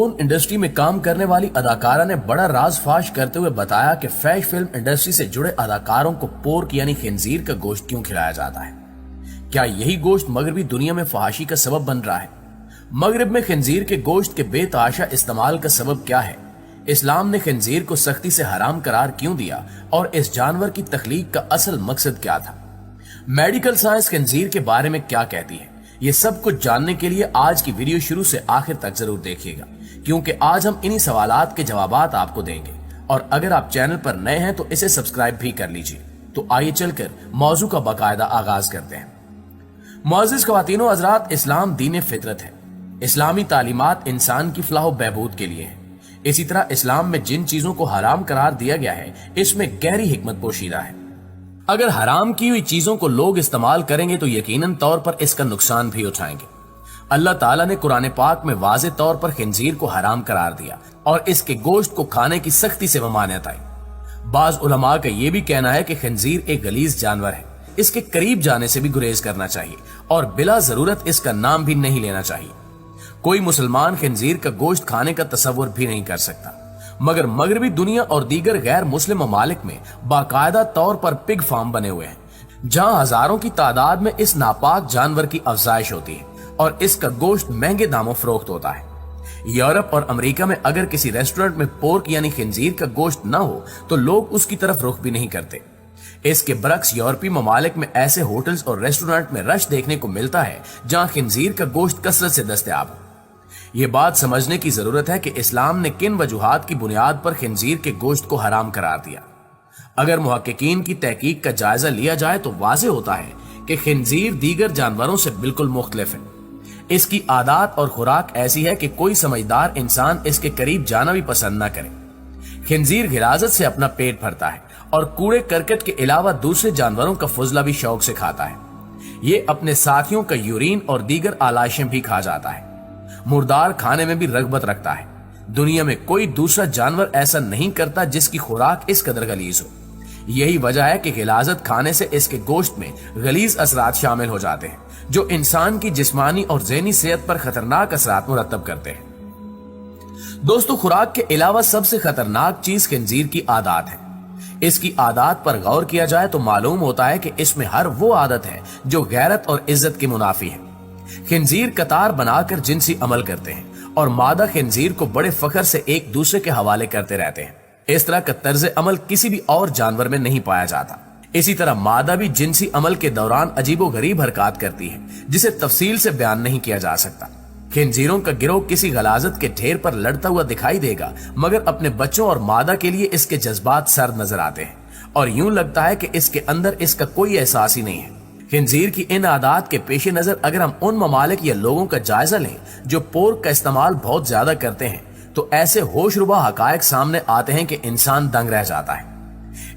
Porn industry में काम करने वाली अदाकारा ने बड़ा राज फाश करते हुए बताया कि फैश फिल्म इंडस्ट्री से जुड़े अदाकारों को पोर्क यानी खिंजीर का गोश्त क्यों खिलाया जाता है। क्या यही गोश्त मगरबी दुनिया में फहाशी का सबब बन रहा है? मगरब में खिंजीर के गोश्त के बेतहाशा इस्तेमाल का सबब क्या है? इस्लाम ने खिंजीर को सख्ती से हराम करार क्यों दिया और इस जानवर की तख्लीक का असल मकसद क्या था? मेडिकल साइंस खिंजीर के बारे में क्या कहती है? ये सब कुछ जानने के लिए आज की वीडियो शुरू से आखिर तक जरूर देखिएगा, क्योंकि आज हम इन्हीं सवालात के जवाबात आपको देंगे। और अगर आप चैनल पर नए हैं तो इसे सब्सक्राइब भी कर लीजिए। तो आइए चलकर मौजू का बाकायदा आगाज करते हैं। मुअज़्ज़िज़ ख़वातीनो हज़रात, इस्लाम दीन फितरत है। इस्लामी तालीमात इंसान की फलाह बहबूद के लिए है। इसी तरह इस्लाम में जिन चीजों को हराम करार दिया गया है, इसमें गहरी हिकमत पोशीदा है। अगर हराम की हुई चीजों को लोग इस्तेमाल करेंगे तो यकीनन तौर पर इसका नुकसान भी उठाएंगे। अल्लाह ताला ने कुरान पाक में वाज़े तौर पर खिंजीर को हराम करार दिया और इसके गोश्त को खाने की सख्ती से ममानियत आई। बाज उलमा का यह भी कहना है कि खिंजीर एक गलीज जानवर है, इसके करीब जाने से भी गुरेज करना चाहिए और बिला जरूरत इसका नाम भी नहीं लेना चाहिए। कोई मुसलमान खिंजीर का गोश्त खाने का तसव्वुर भी नहीं कर सकता, मगर मगरबी दुनिया और दीगर गैर मुस्लिम ममालिक में बाकायदा तौर पर पिग फार्म बने हुए हैं, जहां हजारों की तादाद में इस नापाक जानवर की अफजाइश होती है और इसका गोश्त महंगे दामों फरोख्त होता है। यूरोप और अमेरिका में अगर किसी रेस्टोरेंट में पोर्क यानी खिंजीर का गोश्त न हो तो लोग उसकी तरफ रुख भी नहीं करते। इसके बरक्स यूरोपीय ममालिक में ऐसे होटल्स और रेस्टोरेंट में रश देखने को मिलता है जहां खिंजीर का गोश्त कसरत से दस्तयाब हो। ये बात समझने की जरूरत है कि इस्लाम ने किन वजूहात की बुनियाद पर खिंजीर के गोश्त को हराम करार दिया। अगर मुहक्किकीन की तहकीक का जायजा लिया जाए तो वाज़ेह होता है कि खिंजीर दीगर जानवरों से बिल्कुल मुख्तलिफ है। इसकी आदत और खुराक ऐसी है कि कोई समझदार इंसान इसके करीब जाना भी पसंद न करे। खिंजीर गिराजत से अपना पेट भरता है और कूड़े करकट के अलावा दूसरे जानवरों का फुजला भी शौक से खाता है। ये अपने साथियों का यूरिन और दीगर आलाशें भी खा जाता है। मुर्दार खाने में भी रगबत रखता है। दुनिया में कोई दूसरा जानवर ऐसा नहीं करता जिसकी खुराक इस कदर गलीज हो। यही वजह है कि गिलाजत खाने से इसके गोश्त में गलीज असरात शामिल हो जाते हैं, जो इंसान की जिस्मानी और ज़हनी सेहत पर खतरनाक असरात मुरतब करते हैं। दोस्तों, खुराक के अलावा सबसे खतरनाक चीज खिंजीर की आदत है। इसकी आदत पर गौर किया जाए तो मालूम होता है कि इसमें हर वो आदत है जो गैरत और इज्जत की मुनाफी है। खिंजीर कतार बनाकर जिनसी अमल करते हैं और मादा खिंजीर को बड़े फख्र से एक दूसरे के हवाले करते रहते हैं। इस तरह का तर्ज अमल किसी भी और जानवर में नहीं पाया जाता। इसी तरह मादा भी जिनसी अमल के दौरान अजीबो गरीब हरकत करती है, जिसे तफसील से बयान नहीं किया जा सकता। खिंजीरों का गिरोह किसी गलाजत के ढेर पर लड़ता हुआ दिखाई देगा, मगर अपने बच्चों और मादा के लिए इसके जज्बात सर्द नजर आते हैं और यूं लगता है कि इसके अंदर इसका कोई एहसास ही नहीं है। खिंजीर की इन आदत के पेश नजर अगर हम उन ममालिक या लोगों का जायजा लें जो पोर्क का इस्तेमाल बहुत ज्यादा करते हैं, तो ऐसे होशरुबा हकायक सामने आते हैं कि इंसान दंग रह जाता है।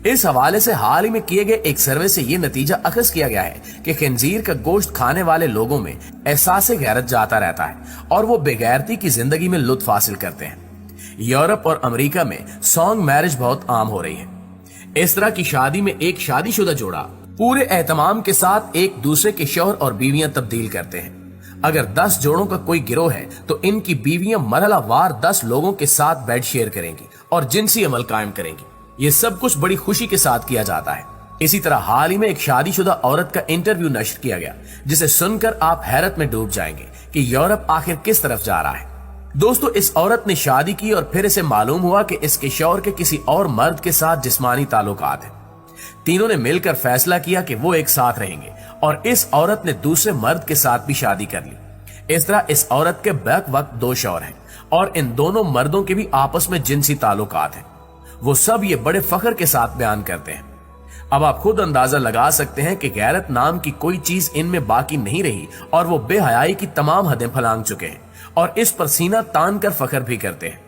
इस हवाले से हाल ही में किए गए एक सर्वे से यह नतीजा अखज़ किया गया है कि खिंजीर का गोश्त खाने वाले लोगों में एहसास गैरत जाता रहता है और वो बेगैरती की जिंदगी में लुत्फ हासिल करते हैं। यूरोप और अमेरिका में सॉन्ग मैरिज बहुत आम हो रही है। इस तरह की शादी में एक शादीशुदा जोड़ा पूरे एहतमाम के साथ एक दूसरे के शौहर और बीवियां तब्दील करते हैं। अगर 10 जोड़ों का कोई गिरोह है तो इनकी बीवियां मरहलावार 10 लोगों के साथ बेड शेयर करेंगी और जिनसी अमल कायम करेंगी। ये सब कुछ बड़ी खुशी के साथ किया जाता है। इसी तरह हाल ही में एक शादीशुदा औरत का इंटरव्यू नश्र किया गया, जिसे सुनकर आप हैरत में डूब जाएंगे कि यूरोप आखिर किस तरफ जा रहा है। दोस्तों, इस औरत ने शादी की और फिर इसे मालूम हुआ कि इसके शौहर के किसी और मर्द के साथ जिस्मानी ताल्लुकात हैं। तीनों ने मिलकर फैसला किया कि वो एक साथ रहेंगे और इस औरत ने दूसरे मर्द के साथ भी शादी कर ली। इस तरह इस औरत के बैक वक्त 2 शौहर हैं और इन दोनों मर्दों के भी आपस में जिनसी ताल्लुकात हैं। वो सब ये बड़े फख्र के साथ बयान करते हैं। अब आप खुद अंदाजा लगा सकते हैं कि गैरत नाम की कोई चीज इनमें बाकी नहीं रही और वो बेहयाई की तमाम हदें फलांग चुके हैं और इस पर सीना तान कर फख्र भी करते हैं।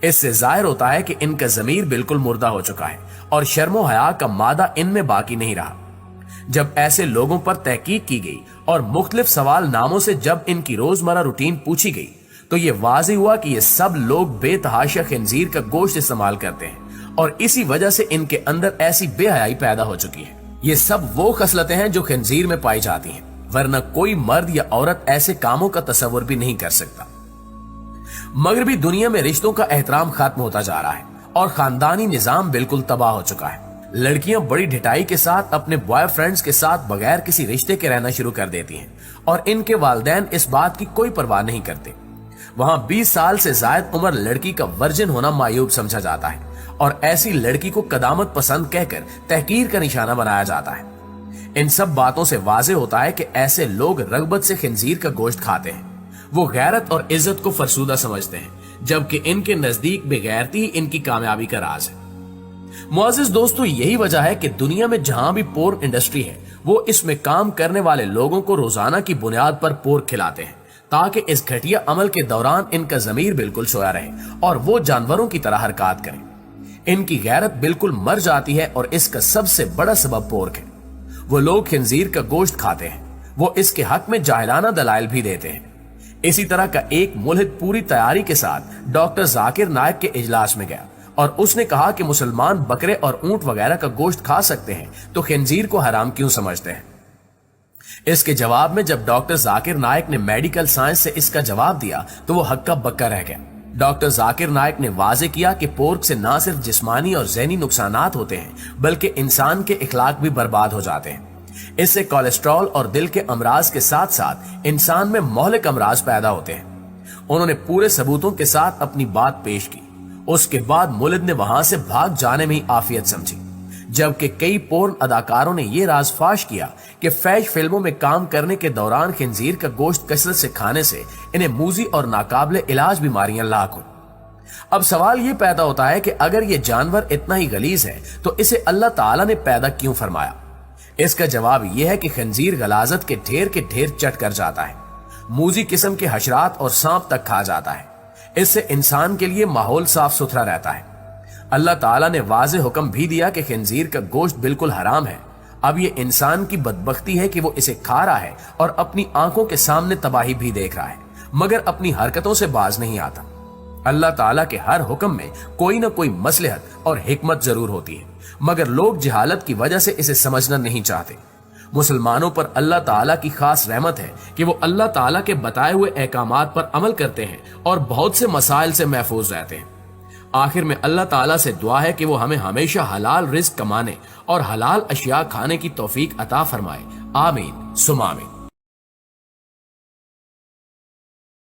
इससे जाहिर होता है कि इनका जमीर बिल्कुल मुर्दा हो चुका है और शर्मो हया का मादा इनमें बाकी नहीं रहा। जब ऐसे लोगों पर तहकीक की गई और मुख्तलिफ सवाल नामों से जब इनकी रोजमर्रा रूटीन पूछी गई, तो ये वाज़ेह हुआ कि ये सब लोग बेतहाशा खिंजीर का गोश्त इस्तेमाल करते हैं और इसी वजह से इनके अंदर ऐसी बेहयाई पैदा हो चुकी है। ये सब वो खसलतें हैं जो खिंजीर में पाई जाती हैं, वरना कोई मर्द या औरत ऐसे कामों का तसव्वुर भी नहीं कर सकता। मगरबी दुनिया में रिश्तों का एहतराम खत्म होता जा रहा है और खानदानी निजाम बिल्कुल तबाह हो चुका है। लड़कियां बड़ी ढिठाई के साथ अपने बॉयफ्रेंड्स के साथ बगैर किसी रिश्ते के रहना शुरू कर देती हैं और इनके वालिदैन इस बात की कोई परवाह नहीं करते। वहां 20 साल से ज्यादा उम्र लड़की का वर्जिन होना मायूब समझा जाता है और ऐसी लड़की को कदामत पसंद कहकर तहकीर का निशाना बनाया जाता है। इन सब बातों से वाजे होता है कि ऐसे लोग रगबत से खिंजीर का गोश्त खाते हैं। वो गैरत और इज्जत को फरसूदा समझते हैं, जबकि इनके नजदीक बेगैरती इनकी कामयाबी का राज है। मुअज़्ज़िज़ दोस्तों, यही वजह है कि दुनिया में जहां भी पोर्न इंडस्ट्री है, वो इसमें काम करने वाले लोगों को रोजाना की बुनियाद पर पोर्क खिलाते हैं ताकि इस घटिया अमल के दौरान इनका जमीर बिल्कुल सोया रहे और वो जानवरों की तरह हरकत करें। इनकी गैरत बिल्कुल मर जाती है और इसका सबसे बड़ा सबब पोर्क है। वो लोग खिंजीर का गोश्त खाते हैं, वो इसके हक में जाहिलाना दलाइल भी देते हैं। इसी तरह का एक मुल्हिद पूरी तैयारी के साथ डॉक्टर जाकिर नायक के इजलास में गया और उसने कहा कि मुसलमान बकरे और ऊंट वगैरह का गोश्त खा सकते हैं तो खिंजीर को हराम क्यों समझते हैं। इसके जवाब में जब डॉक्टर जाकिर नायक ने मेडिकल साइंस से इसका जवाब दिया तो वो हक्का बक्का रह गया। डॉक्टर जाकिर नायक ने वाजे किया कि पोर्क से न सिर्फ जिस्मानी और ज़हनी नुकसानात होते हैं बल्कि इंसान के इखलाक भी बर्बाद हो जाते हैं। इससे कोलेस्ट्रॉल और दिल के अमराज के साथ साथ इंसान में मोहलिक अमराज पैदा होते हैं। उन्होंने पूरे सबूतों के साथ अपनी बात पेश की। उसके बाद मुल्द ने वहां से भाग जाने में ही आफियत समझी, जबकि कई पोर्न अदाकारों ने यह राज फाश किया कि फैश फिल्मों में काम करने के दौरान खिंजीर का गोश्त कसरत से खाने से इन्हें मूजी और नाकाबिले इलाज बीमारियां लाक हुई। अब सवाल ये पैदा होता है कि अगर ये जानवर इतना ही गलीज है तो इसे अल्लाह ताला ने पैदा क्यों फरमाया। इसका जवाब यह है कि खंजीर गलाजत के ढेर चट कर जाता है, मूजी किस्म के हशरात और सांप तक खा जाता है। इससे इंसान के लिए माहौल साफ सुथरा रहता है। अल्लाह ताला ने वाज़े हुक्म भी दिया कि खंजीर का गोश्त बिल्कुल हराम है। अब ये इंसान की बदबख्ती है कि वो इसे खा रहा है और अपनी आंखों के सामने तबाही भी देख रहा है, मगर अपनी हरकतों से बाज नहीं आता। अल्लाह ताला के हर हुक्म में कोई ना कोई मसलहत और हिकमत जरूर होती है, मगर लोग जहालत की वजह से इसे समझना नहीं चाहते। मुसलमानों पर अल्लाह ताला की खास रहमत है कि वो अल्लाह ताला के बताए हुए अहकामात पर अमल करते हैं और बहुत से मसाइल से महफूज रहते हैं। आखिर में अल्लाह ताला से दुआ है कि वो हमें हमेशा हलाल रिज़्क कमाने और हलाल अशिया खाने की तौफीक अता फरमाए। आमीन सुमा आमीन।